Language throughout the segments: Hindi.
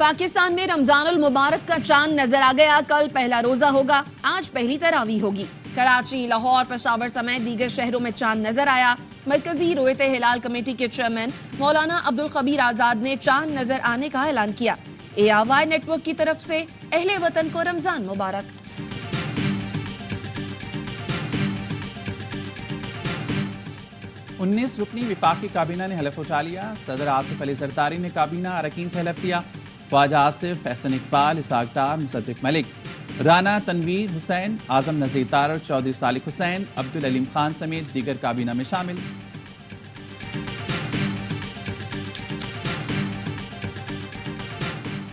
पाकिस्तान में रमजानुल मुबारक का चांद नजर आ गया। कल पहला रोजा होगा, आज पहली तरावी होगी। कराची, लाहौर, पेशावर समेत दीगर शहरों में चांद नजर आया। मरकजी रोयते हिलाल कमेटी के चेयरमैन मौलाना अब्दुल खबीर आजाद ने चांद नजर आने का ऐलान किया। ARY नेटवर्क की तरफ से अहले वतन को रमजान मुबारक। उन्नीस रुकनी विफाकी काबीना ने हलफ उठा लिया। सदर आसिफ अली जरदारी ने काबीना अरकान से हलफ लिया। ख्वाजा आसिफ, एहसन इकबाल, इसाक डार, मुसद्दिक मलिक, राना तनवीर हुसैन, आजम नज़ीर तारड़, चौधरी सालिक हुसैन, अब्दुल अलीम खान समेत दीगर काबीना में शामिल।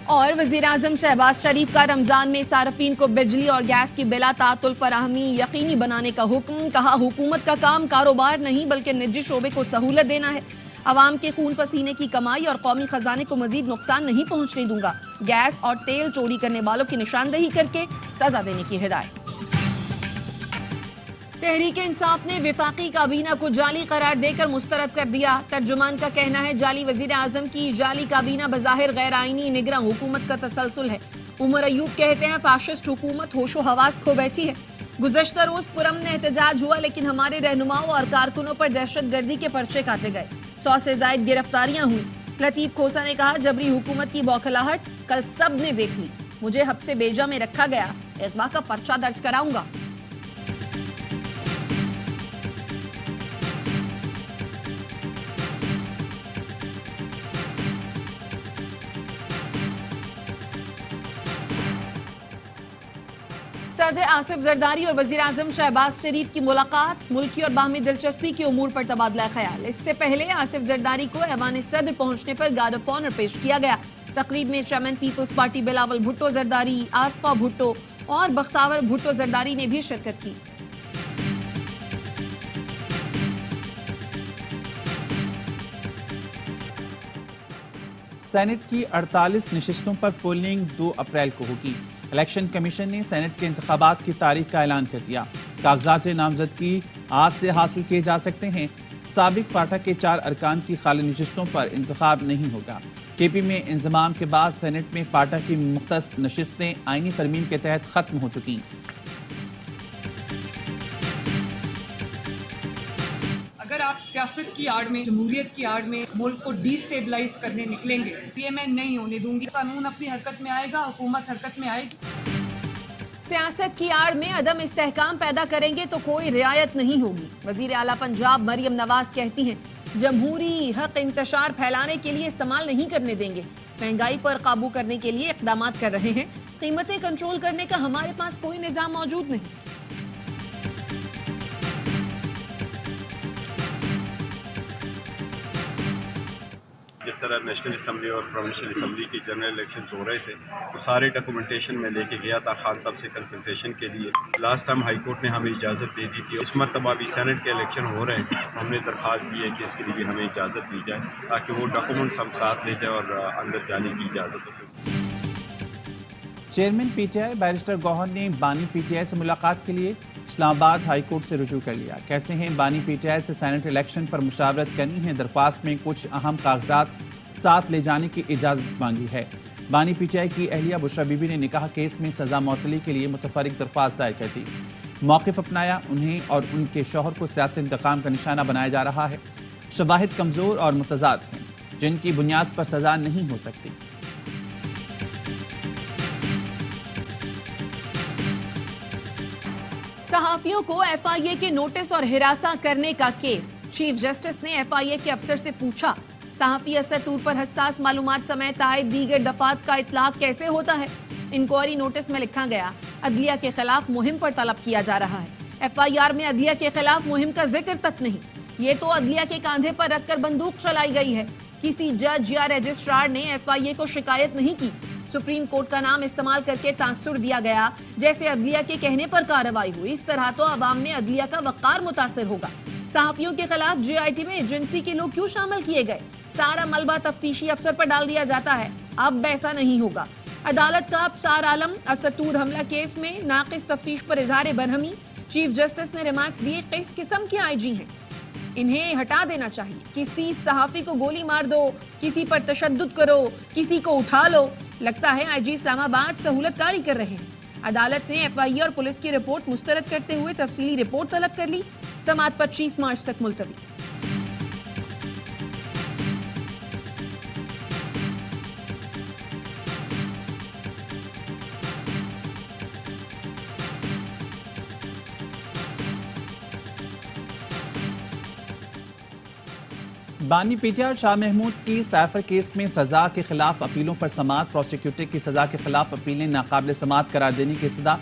और वज़ीर आज़म शहबाज शरीफ का रमजान में सार्फिन को बिजली और गैस की बिला तातुल फराहमी यकीनी बनाने का हुक्म। कहा, हुकूमत का काम कारोबार नहीं बल्कि निजी शोबे को सहूलत देना है। अवाम के खून पसीने की कमाई और कौमी खजाने को मजीद नुकसान नहीं पहुंचने दूंगा। गैस और तेल चोरी करने वालों की निशानदेही करके सजा देने की हिदायत। तहरीक इंसाफ ने विफाकी काबीना को जाली करार देकर मुस्तरद कर दिया। तर्जुमान का कहना है, जाली वजीर आजम की जाली काबीना बज़ाहिर गैर आईनी निगरां हुकूमत का तसलसल है। उमर अयूब कहते हैं, फाशिस्ट हुकूमत होशो हवास खो बैठी है। गुज़श्ता रोज पुरअमन एहतजाज हुआ, लेकिन हमारे रहनुमाओं और कारकुनों पर दहशतगर्दी के पर्चे काटे गए। 100 से ज्यादा गिरफ्तारियां हुई। लतीफ खोसा ने कहा, जबरी हुकूमत की बौखलाहट कल सब ने देख ली। मुझे हब्से बेजा में रखा गया, इग़वा का पर्चा दर्ज कराऊंगा। सदर आसिफ जरदारी और वजीर आजम शहबाज शरीफ की मुलाकात। मुल्की और बाहमी दिलचस्पी के उमूर पर तबादला ख्याल। इससे पहले आसिफ जरदारी को ऐवान सदर पहुंचने पर गार्ड ऑफ ऑनर पेश किया गया। तकरीब में chairman Peoples Party Bilawal Bhutto Zardari, Aseefa Bhutto और बख्तावर भुट्टो जरदारी ने भी शिरकत की। सेनेट की 48 नशिस्तों पर पोलिंग 2 अप्रैल को होगी। इलेक्शन कमीशन ने सेनेट के इंतखाबात की तारीख का ऐलान कर दिया। कागजात नामजदगी आज से हासिल किए जा सकते हैं। साबिक फाटा के 4 अरकान की खाली नशिस्तों पर इंतखाब नहीं होगा। KP में इंजमाम के बाद सेनेट में फाटा की मुख्तस नशिस्तें आईनी तरमीम के तहत खत्म हो चुकी। अगर आप सियासत की आड़ में, जमहूरियत की आड़ में मुल्क को डिस्टेबलाइज करने निकलेंगे, ये मैं नहीं होने दूंगी। कानून अपनी हरकत में आएगा, हुकूमत हरकत में आएगी। सियासत की आड़ में अदम इस्तेहकाम पैदा करेंगे तो कोई रियायत नहीं होगी। वजीर आला पंजाब मरियम नवाज कहती हैं, जमहूरी हक इंतशार फैलाने के लिए इस्तेमाल नहीं करने देंगे। महंगाई पर काबू करने के लिए इक़दामात कर रहे हैं। कीमतें कंट्रोल करने का हमारे पास कोई निज़ाम मौजूद नहीं। जिस तरह नेशनल असम्बली और प्रोविंशियल असम्बली की जनरल इलेक्शन हो रहे थे, तो सारे डॉक्यूमेंटेशन में लेके गया था खान साहब से कंसल्टेशन के लिए। लास्ट टाइम हाई कोर्ट ने हमें इजाज़त दे दी थी। इस मरतबा भी सेनेट के इलेक्शन हो रहे हैं, हमने दरख्वास्त दी है कि इसके लिए हमें इजाज़त दी जाए ताकि वो डॉक्यूमेंट्स हम साथ ले जाए और अंदर जाने की इजाज़त हो। चेयरमैन PTI बैरिस्टर गौहर ने बानी PTI से मुलाकात के लिए इस्लामाबाद हाई कोर्ट से रुजू कर लिया। कहते हैं, बानी PTI से सेनेट इलेक्शन पर मुशावरत करनी है। दरख्वास्त में कुछ अहम कागजात साथ ले जाने की इजाज़त मांगी है। बानी PTI की अहलिया बुशरा बीबी ने निकाह केस में सजा मअतली के लिए मुतफरिक दरख्वास्त दायर कर दी। मौक़िफ़ अपनाया, उन्हें और उनके शौहर को सियासी इंतकाम का निशाना बनाया जा रहा है। शवाहिद कमज़ोर और मुतज़ाद हैं, जिनकी बुनियाद पर सजा नहीं हो सकती। सहाफियों को FIA के नोटिस और हिरासा करने का केस। चीफ जस्टिस ने FIA के अफसर से पूछा, सहाफी असद तौर पर हसास मालूमात समेत आए दीगर दफात का इतलाक कैसे होता है। इंक्वायरी नोटिस में लिखा गया, अदलिया के खिलाफ मुहिम पर तलब किया जा रहा है। FIR में अदलिया के खिलाफ मुहिम का जिक्र तक नहीं। ये तो अदलिया के कांधे पर रखकर बंदूक चलाई गई है। किसी जज या रजिस्ट्रार ने FIA को शिकायत नहीं की। सुप्रीम कोर्ट का नाम इस्तेमाल करके तासुर दिया गया, जैसे अदलिया के कहने पर कार्रवाई हुई। इस तरह तो अवाम में अदलिया का वक़ार मुतासर होगा। सहाफियों के खिलाफ JIT में एजेंसी के लोग क्यों शामिल किए गए? सारा मलबा तफ्तीशी अफसर पर डाल दिया जाता है। अब ऐसा नहीं होगा। अदालत का अबसार आलम असद तूर हमला केस में नाकिस तफ्तीश पर इजहार बरहमी। चीफ जस्टिस ने रिमार्क्स दिए, किस किस्म के IG हैं, इन्हें हटा देना चाहिए। किसी सहाफी को गोली मार दो, किसी पर तशद्दुद करो, किसी को उठा लो, लगता है आईजी इस्लामाबाद सहूलतकारी कर रहे हैं। अदालत ने एफआईए और पुलिस की रिपोर्ट मुस्तरद करते हुए तफसीली रिपोर्ट तलब कर ली। समाअत 25 मार्च तक मुलतवी। बानी पीटीआई और शाह महमूद की साइफर केस में सजा के खिलाफ अपीलों पर समाअत। प्रोसिक्यूटर की सजा के खिलाफ अपीलें नाकाबिल समाअत करार देने की सजा।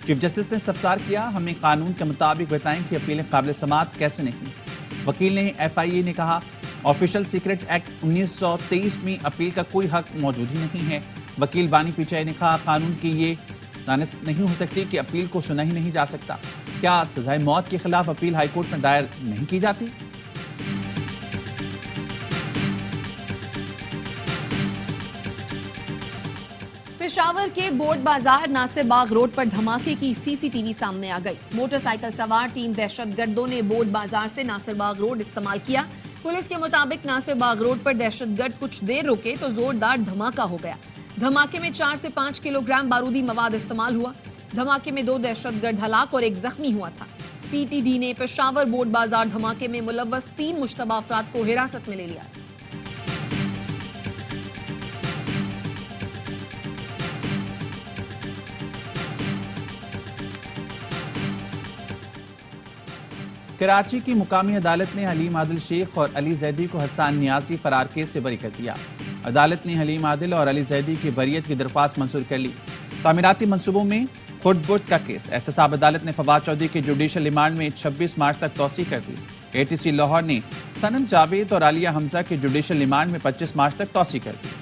चीफ जस्टिस ने इस्तफसार किया, हमें कानून के मुताबिक बताएं कि अपीलें काबिल समाअत कैसे नहीं। वकील ने एफआईए ने कहा, ऑफिशियल सीक्रेट एक्ट 1923 में अपील का कोई हक मौजूद ही नहीं है। वकील बानी पीटीआई ने कहा, कानून की ये दानिश नहीं हो सकती कि अपील को सुना ही नहीं जा सकता। क्या सजाए मौत के खिलाफ अपील हाईकोर्ट में दायर नहीं की जाती? पेशावर के बोर्ड बाजार नासिर बाग रोड पर धमाके की सीसीटीवी सामने आ गई। मोटरसाइकिल सवार 3 दहशतगर्दों ने बोर्ड बाजार से नासिर बाग रोड इस्तेमाल किया। पुलिस के मुताबिक नासिर बाग रोड पर दहशतगर्द कुछ देर रुके तो जोरदार धमाका हो गया। धमाके में 4 से 5 किलोग्राम बारूदी मवाद इस्तेमाल हुआ। धमाके में 2 दहशतगर्द हलाक और 1 जख्मी हुआ था। सीटीडी ने पेशावर बोर्ड बाजार धमाके में मुलव्वस 3 मुश्तबा अफराद को हिरासत में ले लिया। कराची की मुकामी अदालत ने हलीम आदिल शेख और अली जैदी को हसन नियाजी फरार केस से बरी कर दिया। अदालत ने हलीम आदिल और अली जैदी की बरियत की दरख्वास्त मंजूर कर ली। तामीराती मंसूबों में खुर्द-बुर्द का केस। एहतसाब अदालत ने फवाद चौधरी के जुडिशल रिमांड में 26 मार्च तक तौसी कर दी। एटीसी लाहौर ने सनम जावेद और आलिया हमजा के जुडिशल रिमांड में 25 मार्च तक तौसी कर दी।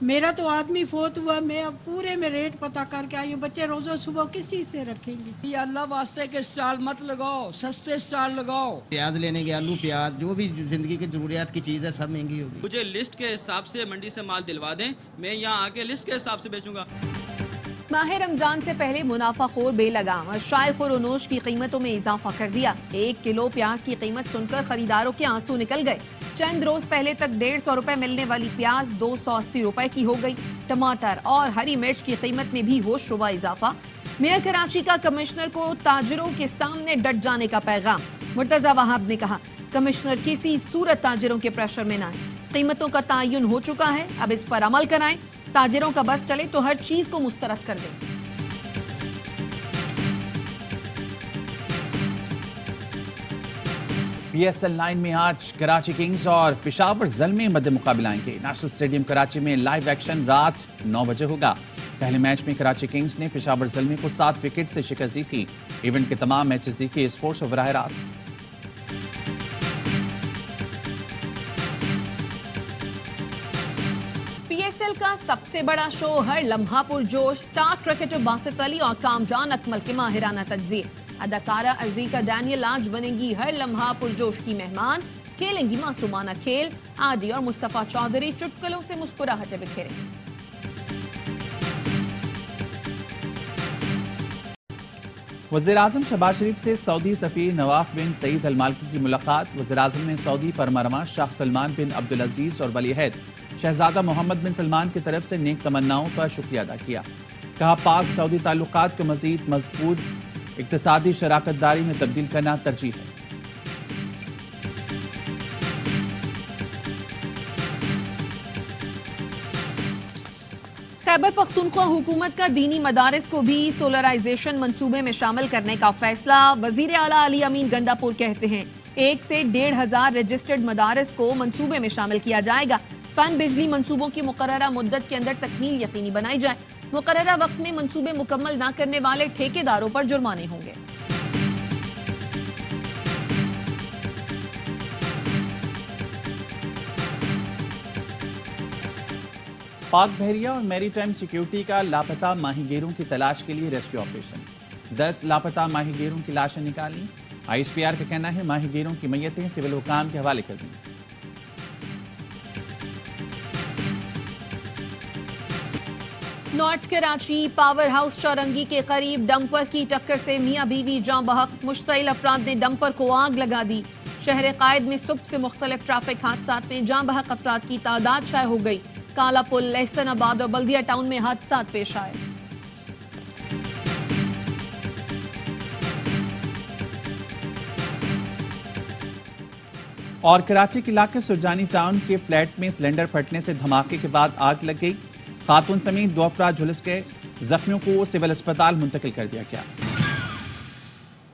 मेरा तो आदमी फोत हुआ, मैं अब पूरे में रेट पता करके आई हूँ। बच्चे रोजो सुबह किस चीज से रखेंगे? ये अल्लाह वास्ते के स्टॉल मत लगाओ, सस्ते स्टॉल लगाओ। प्याज लेने के, आलू प्याज जो भी जिंदगी की जरूरियात की चीज है सब महंगी होगी। मुझे लिस्ट के हिसाब से मंडी से माल दिलवा दें, मैं यहाँ आके लिस्ट के हिसाब से बेचूंगा। माह रमजान से पहले मुनाफाखोर बेलगाम और शाइख और अनोश की कीमतों में इजाफा कर दिया। 1 किलो प्याज की कीमत सुनकर खरीदारों के आंसू निकल गए। चंद रोज पहले तक 150 रुपए मिलने वाली प्याज 280 रुपए की हो गई। टमाटर और हरी मिर्च की कीमत में भी होशरुबा इजाफा। मेयर कराची का कमिश्नर को ताजिरों के सामने डट जाने का पैगाम। मुर्तजा वहाब ने कहा, कमिश्नर किसी सूरत ताजिरों के प्रेशर में न आए। कीमतों का तयन हो चुका है, अब इस पर अमल कराएं। ताजिरों का बस चले तो हर चीज को मुस्तरद कर दें। PSL 9 में आज कराची किंग्स और पेशावर ज़ल्मे मध्य मुकाबला आएंगे। नेशनल स्टेडियम कराची में लाइव एक्शन रात 9 बजे होगा। पहले मैच में कराची किंग्स ने पेशावर ज़ल्मे को 7 विकेट से शिकस्त दी थी। इवेंट के तमाम मैचेस देखिए स्पोर्ट्स और बराह रास्त। PSL का सबसे बड़ा शो हर लम्हा पुरजोश। स्टार क्रिकेटर बासित अली और कामरान अकमल के माहिराना तज्जिए। अदाकारा अजीका डैनियल आज बनेंगी हर लम्हा पुरजोश की मेहमान। खेलेंगी मासूमाना खेल। आदि और मुस्तफा चौधरी चुटकुलों से मुस्कुराहटें बिखेरेंगे। वज़ीर-ए-आज़म शहबाज शरीफ से सऊदी सफ़ीर नवाफ बिन सईद अल मालिकी की मुलाकात। वज़ीर-ए-आज़म ने सऊदी फरमारवा शाह सलमान बिन अब्दुल अजीज और वलीअहद शहजादा मोहम्मद बिन सलमान की तरफ से नेक तमन्नाओं पर शुक्रिया अदा किया। कहा, पाक सऊदी ताल्लुकात को मज़ीद मजबूत इक़्तिसादी शराकतदारी में तब्दील करना तरजीह है। खैबर पख्तूनख्वा हुकूमत का दीनी मदारिस को भी सोलराइजेशन मंसूबे में शामिल करने का फैसला। वजीर आला अली अमीन गंडापुर कहते हैं 1 से 1,500 रजिस्टर्ड मदारिस को मंसूबे में शामिल किया जाएगा। पन बिजली मंसूबों की मुकर्ररा मुद्दत के अंदर तकमील यकीनी बनाई जाए। मुकर्ररा वक्त में मंसूबे मुकम्मल न करने वाले ठेकेदारों पर जुर्माने होंगे। पाक बहरिया और मैरीटाइम सिक्योरिटी का लापता माहीगीरों की तलाश के लिए रेस्क्यू ऑपरेशन। 10 लापता माहीगीरों की लाशें निकाली। ISPR का कहना है माहीगीरों की मैयतें सिविल हुकाम के हवाले कर दी। नॉर्थ कराची पावर हाउस चौरंगी के करीब डंपर की टक्कर से मियां बीवी जान बहक। मुश्तइल अफराद ने डंपर को आग लगा दी। शहर कायद में सुबह से मुख्तलिफ ट्रैफिक हादसा में जाँ बहक अफराद की तादाद शाये हो गई। काला पुल, लहसनाबाद और बल्दिया टाउन में हादसा पेश आए। और कराची के इलाके सुरजानी टाउन के फ्लैट में सिलेंडर फटने से धमाके के बाद आग लग गई। खातून समेत 2 अफराद झुलस गए। जख्मियों को सिविल अस्पताल मुंतकिल कर दिया गया।